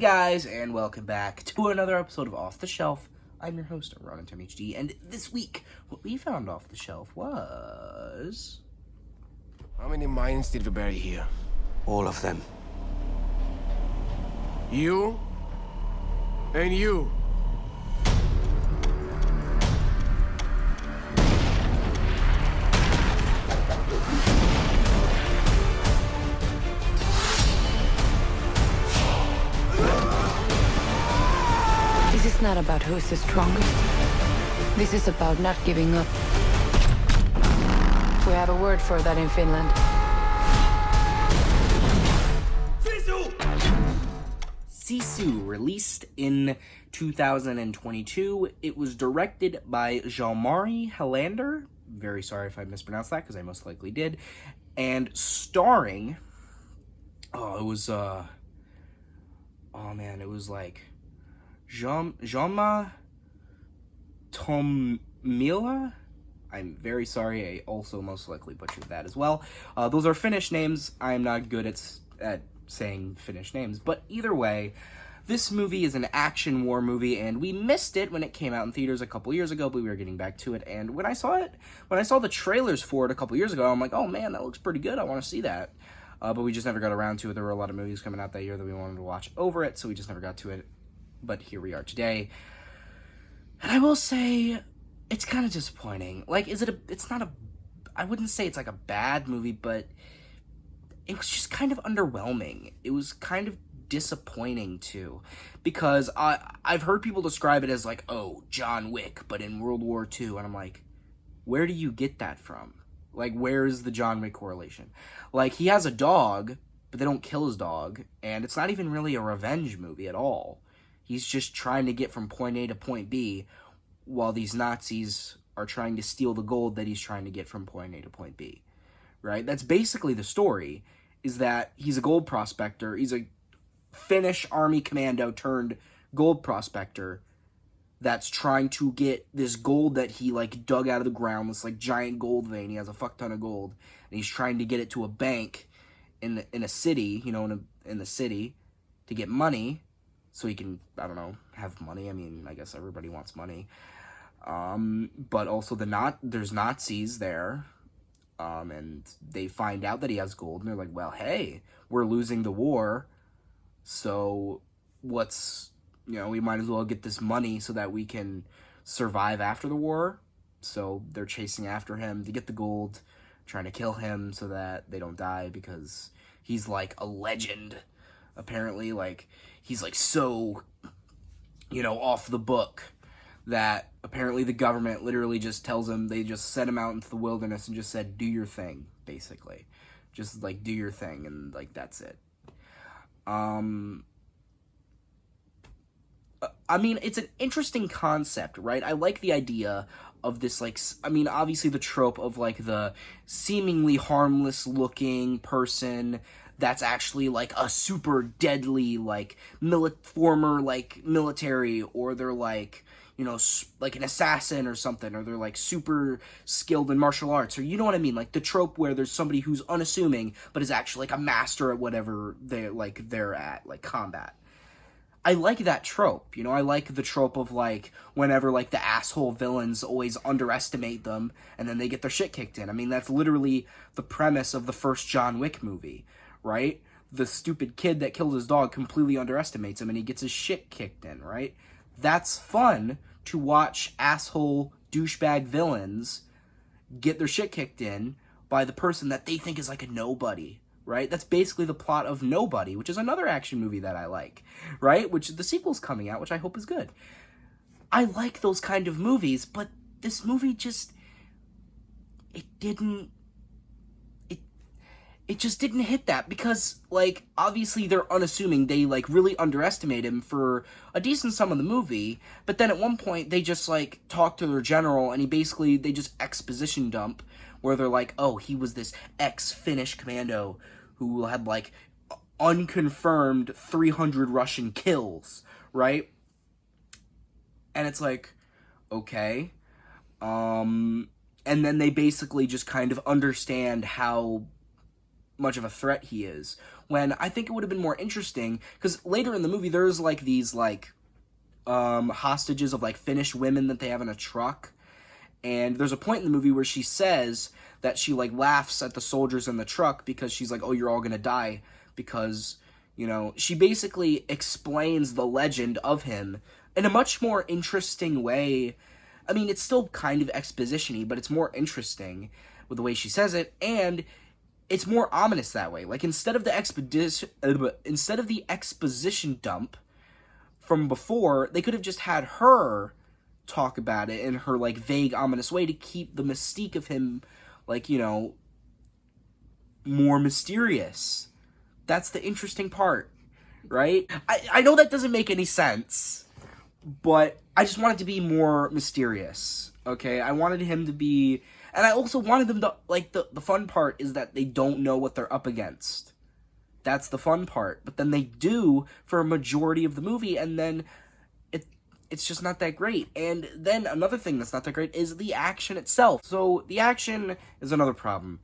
guys, and welcome back to another episode of Off the Shelf. I'm your host, Ron and HD, and this week, what we found off the shelf was... How many mines did we bury here? All of them. You? And you? This is not about who's the strongest. This is about not giving up. We have a word for that in Finland. Sisu, released in 2022. It was directed by Jalmari, Helander. Very sorry if I mispronounced that, because I most likely did. And starring... it was like... Jeanma Tomila? I'm very sorry, I also most likely butchered that as well. Those are Finnish names. I'm not good at saying Finnish names, but either way, this movie is an action war movie, and we missed it when it came out in theaters a couple years ago, but we were getting back to it, and when I saw the trailers for it a couple years ago, I'm like, oh man, that looks pretty good, I want to see that. But we just never got around to it. There were a lot of movies coming out that year that we wanted to watch over it, so we just never got to it. But here we are today. And I will say, it's kind of disappointing. Like, I wouldn't say it's like a bad movie, but it was just kind of underwhelming. It was kind of disappointing, too. Because I've heard people describe it as like, oh, John Wick, but in World War II. And I'm like, where do you get that from? Like, where's the John Wick correlation? Like, he has a dog, but they don't kill his dog. And it's not even really a revenge movie at all. He's just trying to get from point A to point B while these Nazis are trying to steal the gold that he's trying to get from point A to point B, right? That's basically the story, is that he's a gold prospector. He's a Finnish army commando turned gold prospector that's trying to get this gold that he, like, dug out of the ground, this, like, giant gold vein. He has a fuck ton of gold, and he's trying to get it to a bank in a city, in the city to get money. So he can, I don't know, have money. I mean, I guess everybody wants money. But also there's Nazis there. And they find out that he has gold. And they're like, well, hey, we're losing the war. So we might as well get this money so that we can survive after the war. So they're chasing after him to get the gold, trying to kill him so that they don't die because he's like a legend. Apparently, like, he's like so, off the book that apparently the government literally just tells him, they just sent him out into the wilderness and just said, do your thing, basically. Just, like, do your thing, and, like, that's it. I mean, it's an interesting concept, right? I like the idea of this, like, obviously the trope of, like, the seemingly harmless-looking person that's actually, like, a super deadly, like, former, like, military, or they're, like, like an assassin or something, or they're, like, super skilled in martial arts, or you know what I mean? Like, the trope where there's somebody who's unassuming, but is actually, like, a master at whatever they're at, like, combat. I like that trope, I like the trope of, like, whenever, like, the asshole villains always underestimate them, and then they get their shit kicked in. I mean, that's literally the premise of the first John Wick movie, right? The stupid kid that killed his dog completely underestimates him, and he gets his shit kicked in, right? That's fun to watch asshole douchebag villains get their shit kicked in by the person that they think is, like, a nobody, right? That's basically the plot of Nobody, which is another action movie that I like, right? Which the sequel's coming out, which I hope is good. I like those kind of movies, but this movie just... It just didn't hit that, because, like, obviously they're unassuming. They, like, really underestimate him for a decent sum of the movie, but then at one point they just, like, talk to their general, and they just exposition dump, where they're like, oh, he was this ex-Finnish commando who had, like, unconfirmed 300 Russian kills, right? And it's like, okay. And then they basically just kind of understand how much of a threat he is. When I think it would have been more interesting, because later in the movie there's like these like hostages of like Finnish women that they have in a truck, and there's a point in the movie where she says that she like laughs at the soldiers in the truck because she's like, oh, you're all gonna die, because, you know, she basically explains the legend of him in a much more interesting way. I mean, it's still kind of exposition-y, but it's more interesting with the way she says it, and it's more ominous that way. Like, instead of the exposition dump from before, they could have just had her talk about it in her, like, vague, ominous way to keep the mystique of him, like, you know, more mysterious. That's the interesting part, right? I know that doesn't make any sense, but I just wanted to be more mysterious, okay? I wanted him to be... And I also wanted them to... Like, the fun part is that they don't know what they're up against. That's the fun part. But then they do for a majority of the movie, and then it's just not that great. And then another thing that's not that great is the action itself. So the action is another problem.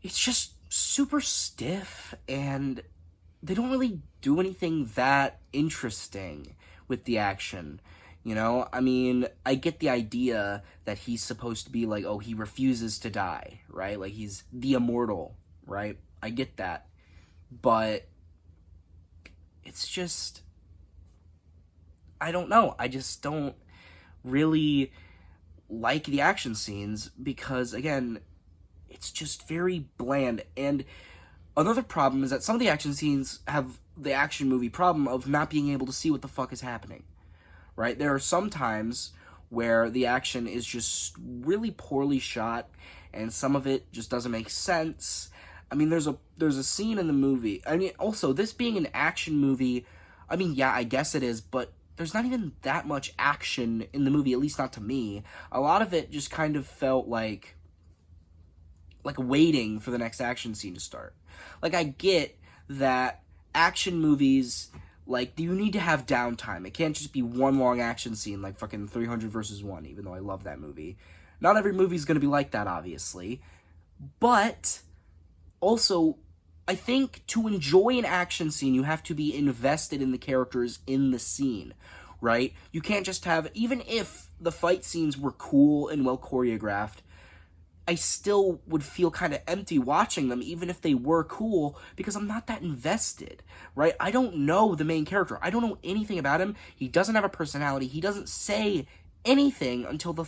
It's just super stiff, and they don't really do anything that interesting with the action. You know, I mean, I get the idea that he's supposed to be like, oh, he refuses to die, right? Like, he's the immortal, right? I get that. But it's just, I don't know. I just don't really like the action scenes because, again, it's just very bland. And another problem is that some of the action scenes have the action movie problem of not being able to see what the fuck is happening, right? There are some times where the action is just really poorly shot, and some of it just doesn't make sense. I mean, there's a scene in the movie. I mean, also, this being an action movie, I mean, yeah, I guess it is, but there's not even that much action in the movie, at least not to me. A lot of it just kind of felt like waiting for the next action scene to start. Like, I get that action movies, like, you need to have downtime. It can't just be one long action scene like fucking 300 versus 1, even though I love that movie. Not every movie's gonna be like that, obviously. But also, I think to enjoy an action scene, you have to be invested in the characters in the scene, right? You can't just have, even if the fight scenes were cool and well choreographed, I still would feel kind of empty watching them, even if they were cool, because I'm not that invested, right? I don't know the main character. I don't know anything about him. He doesn't have a personality. He doesn't say anything until the,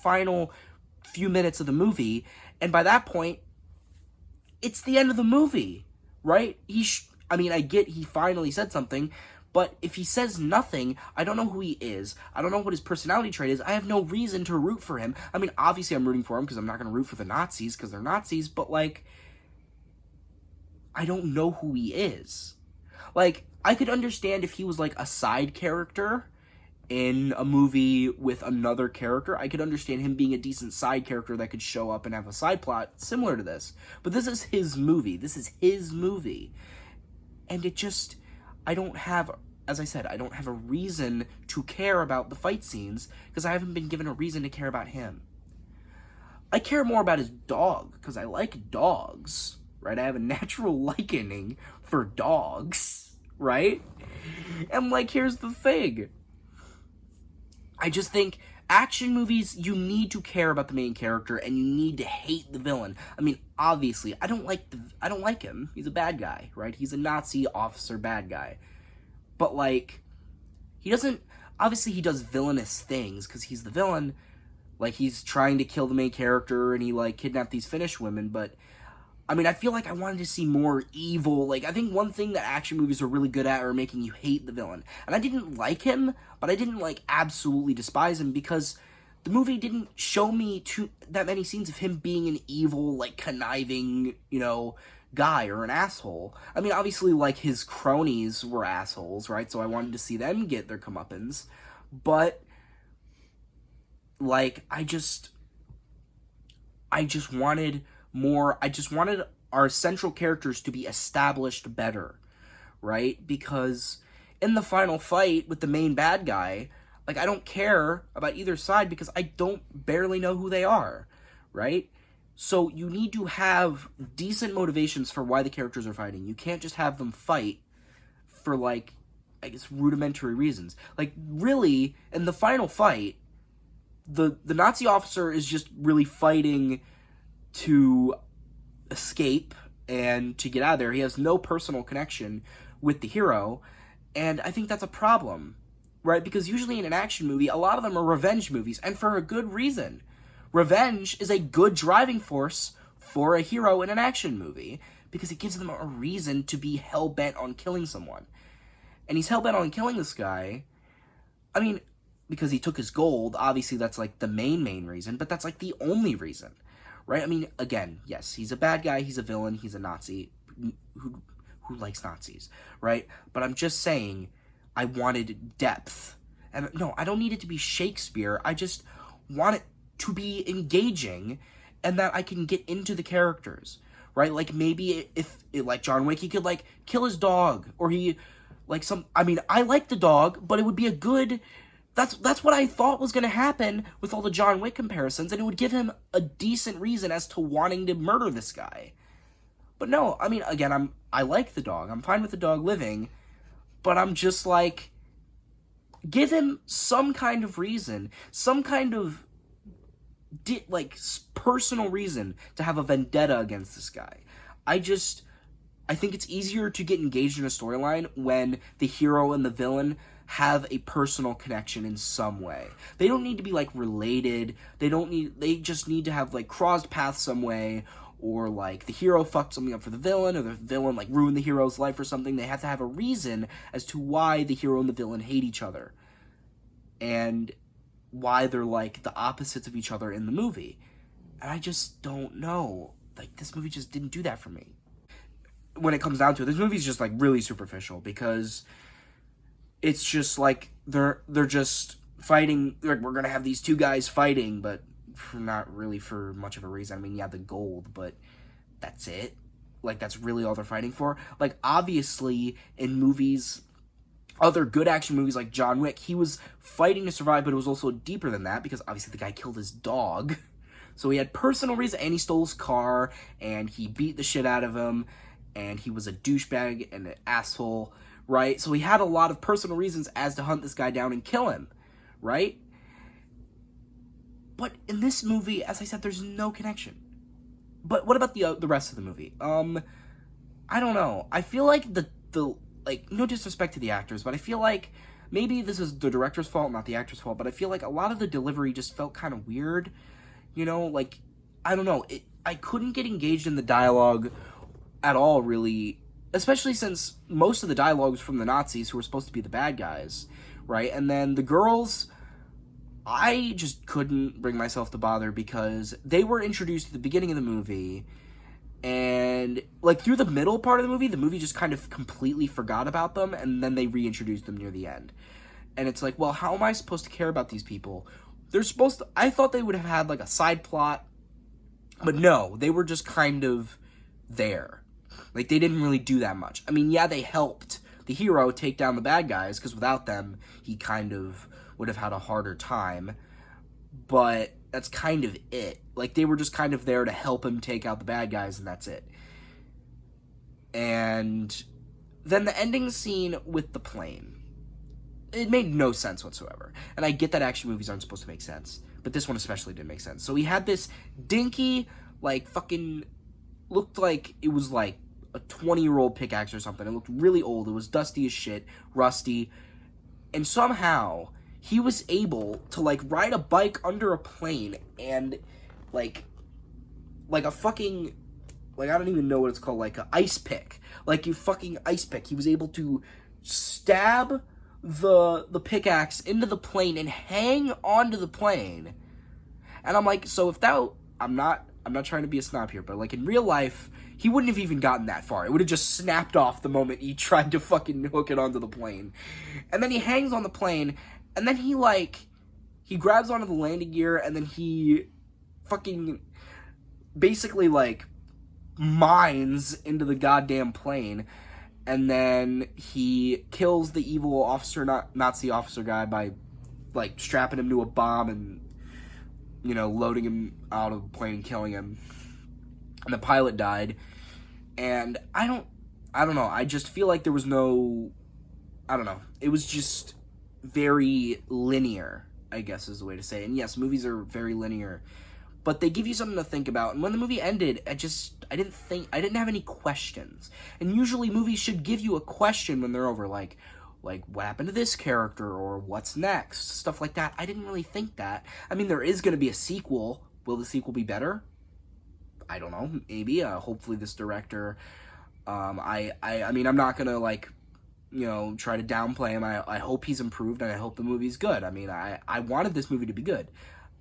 final few minutes of the movie, and by that point, it's the end of the movie, right? I mean, I get he finally said something, but if he says nothing, I don't know who he is. I don't know what his personality trait is. I have no reason to root for him. I mean, obviously I'm rooting for him because I'm not going to root for the Nazis because they're Nazis, but, like, I don't know who he is. Like, I could understand if he was, like, a side character in a movie with another character. I could understand him being a decent side character that could show up and have a side plot similar to this. But this is his movie. This is his movie. And it just... I don't have, as I said, I don't have a reason to care about the fight scenes because I haven't been given a reason to care about him. I care more about his dog because I like dogs, right? I have a natural likening for dogs, right? And, like, here's the thing. I just think action movies, you need to care about the main character and you need to hate the villain. I mean, obviously, I don't like him. He's a bad guy, right? He's a Nazi officer bad guy. But, like, he doesn't... Obviously, he does villainous things because he's the villain. Like, he's trying to kill the main character and he, like, kidnapped these Finnish women. But, I mean, I feel like I wanted to see more evil. Like, I think one thing that action movies are really good at are making you hate the villain. And I didn't like him, but I didn't, like, absolutely despise him because the movie didn't show me that many scenes of him being an evil, like, conniving, you know, guy or an asshole. I mean, obviously, like, his cronies were assholes, right? So I wanted to see them get their comeuppance. But, like, I just wanted more. I just wanted our central characters to be established better, right? Because in the final fight with the main bad guy, like, I don't care about either side because I don't barely know who they are, right? So you need to have decent motivations for why the characters are fighting. You can't just have them fight for, like, I guess, rudimentary reasons. Like, really, in the final fight, the Nazi officer is just really fighting to escape and to get out of there. He has no personal connection with the hero, and I think that's a problem, right? Because usually in an action movie, a lot of them are revenge movies, and for a good reason. Revenge is a good driving force for a hero in an action movie, because it gives them a reason to be hell-bent on killing someone. And he's hell-bent on killing this guy, I mean, because he took his gold. Obviously that's, like, the main reason, but that's, like, the only reason, right? I mean, again, yes, he's a bad guy, he's a villain, he's a Nazi who likes Nazis, right? But I'm just saying, I wanted depth. And no, I don't need it to be Shakespeare, I just want it to be engaging, and that I can get into the characters, right? Like, maybe if, like, John Wick, he could, like, kill his dog, or he, like, I mean, I like the dog, but it would be a good, that's what I thought was gonna happen with all the John Wick comparisons, and it would give him a decent reason as to wanting to murder this guy. But no, I mean, again, I like the dog, I'm fine with the dog living, but I'm just like, give him some kind of reason, some kind of, personal reason to have a vendetta against this guy. I think it's easier to get engaged in a storyline when the hero and the villain have a personal connection in some way. They don't need to be, like, related. They just need to have, like, crossed paths some way, or, like, the hero fucked something up for the villain, or the villain, like, ruined the hero's life or something. They have to have a reason as to why the hero and the villain hate each other. And why they're, like, the opposites of each other in the movie. And I just don't know. Like, this movie just didn't do that for me. When it comes down to it, this movie's just, like, really superficial, because it's just, like, they're just fighting, like, we're gonna have these two guys fighting, but not really for much of a reason. I mean, yeah, the gold, but that's it. Like, that's really all they're fighting for. Like, obviously, in movies, other good action movies like John Wick, he was fighting to survive, but it was also deeper than that, because obviously the guy killed his dog. So he had personal reason, and he stole his car, and he beat the shit out of him, and he was a douchebag and an asshole, right? So he had a lot of personal reasons as to hunt this guy down and kill him, right? But in this movie, as I said, there's no connection. But what about the rest of the movie? I don't know. I feel like the like, no disrespect to the actors, but I feel like maybe this is the director's fault, not the actor's fault, but I feel like a lot of the delivery just felt kind of weird, you know? Like, I don't know. I couldn't get engaged in the dialogue at all, really, especially since most of the dialogue was from the Nazis, who were supposed to be the bad guys, right? And then the girls, I just couldn't bring myself to bother, because they were introduced at the beginning of the movie, and, like, through the middle part of the movie just kind of completely forgot about them, and then they reintroduced them near the end. And it's like, well, how am I supposed to care about these people? I thought they would have had, like, a side plot, but no, they were just kind of there. Like, they didn't really do that much. I mean, yeah, they helped the hero take down the bad guys, because without them, he kind of would have had a harder time, but that's kind of it. Like, they were just kind of there to help him take out the bad guys, and that's it. And then the ending scene with the plane. It made no sense whatsoever. And I get that action movies aren't supposed to make sense, but this one especially didn't make sense. So he had this dinky, like, fucking, looked like it was, like, a 20-year-old pickaxe or something. It looked really old. It was dusty as shit, rusty. And somehow he was able to, like, ride a bike under a plane and, like a fucking, like, I don't even know what it's called, like a ice pick. Like, you fucking ice pick. He was able to stab the pickaxe into the plane and hang onto the plane. And I'm like, so if that, I'm not trying to be a snob here, but, like, in real life, he wouldn't have even gotten that far. It would have just snapped off the moment he tried to fucking hook it onto the plane. And then he hangs on the plane, and then he grabs onto the landing gear, and then he fucking basically, like, mines into the goddamn plane, and then he kills the evil officer, Nazi officer guy, by, like, strapping him to a bomb and, you know, loading him out of the plane and killing him. and the pilot died, and I don't know, I just feel like there was no, I don't know, it was just very linear, I guess is the way to say it. And yes, movies are very linear, but they give you something to think about. And when the movie ended, I didn't have any questions. And usually movies should give you a question when they're over, like what happened to this character, or what's next, stuff like that. I didn't really think that. I mean, there is going to be a sequel. Will the sequel be better? I don't know, maybe. Hopefully this director, I mean, I'm not gonna, like, you know, try to downplay him. I hope he's improved, and I hope the movie's good. I mean, I wanted this movie to be good.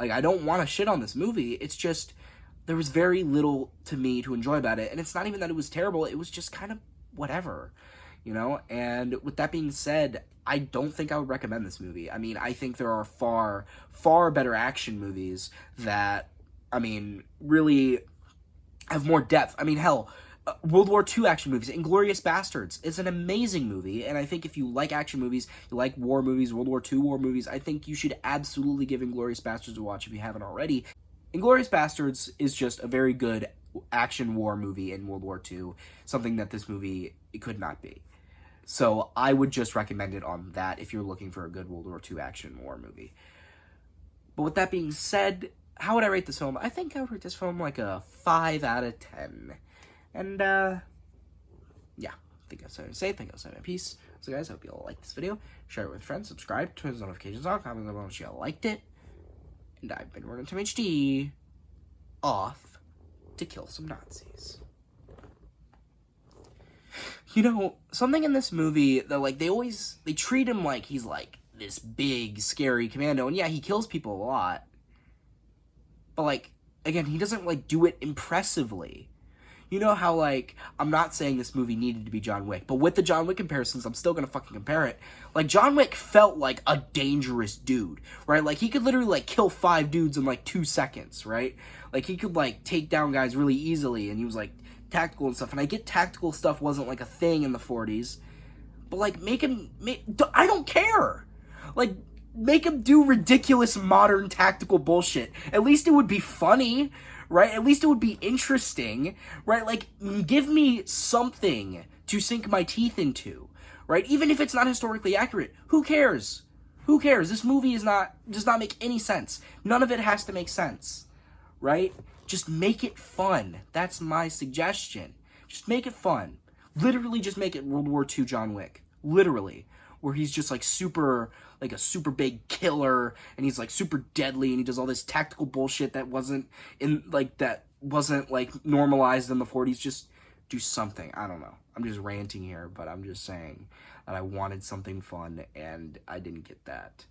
Like, I don't want to shit on this movie. It's just, there was very little to me to enjoy about it, and it's not even that it was terrible. It was just kind of whatever, you know? And with that being said, I don't think I would recommend this movie. I mean, I think there are far, far better action movies that, I mean, really have more depth. I mean, hell, World War II action movies, Inglourious Bastards is an amazing movie, and I think if you like action movies, you like war movies, World War II war movies, I think you should absolutely give Inglourious Bastards a watch if you haven't already. Inglourious Bastards is just a very good action war movie in World War II, something that this movie it could not be. So I would just recommend it on that if you're looking for a good World War II action war movie. But with that being said, how would I rate this film? I think I would rate this film like a 5 out of 10. And, yeah, I think that's something to say. Thank you so much. Peace. So, guys, I hope you all liked this video. Share it with friends. Subscribe. Turn those notifications on. Comment below if you all liked it. And I've been Running Tim HD. Off to kill some Nazis. You know, something in this movie that, like, they treat him like he's, like, this big, scary commando. And, yeah, he kills people a lot. But, like, again, he doesn't, like, do it impressively. You know how, like, I'm not saying this movie needed to be John Wick, but with the John Wick comparisons, I'm still gonna fucking compare it. Like, John Wick felt like a dangerous dude, right? Like, he could literally, like, kill 5 dudes in, like, 2 seconds, right? Like, he could, like, take down guys really easily, and he was, like, tactical and stuff. And I get tactical stuff wasn't, like, a thing in the 40s, but, like, I don't care! Like, make him do ridiculous modern tactical bullshit. At least it would be funny, right? At least it would be interesting, right? Like, give me something to sink my teeth into, right? Even if it's not historically accurate, who cares? Who cares? This movie does not make any sense. None of it has to make sense, right? Just make it fun. That's my suggestion. Just make it fun. Literally just make it World War II John Wick. Literally. Where he's just, like, a super big killer, and he's, like, super deadly, and he does all this tactical bullshit that wasn't, like, normalized in the 40s. Just do something. I don't know. I'm just ranting here, but I'm just saying that I wanted something fun, and I didn't get that.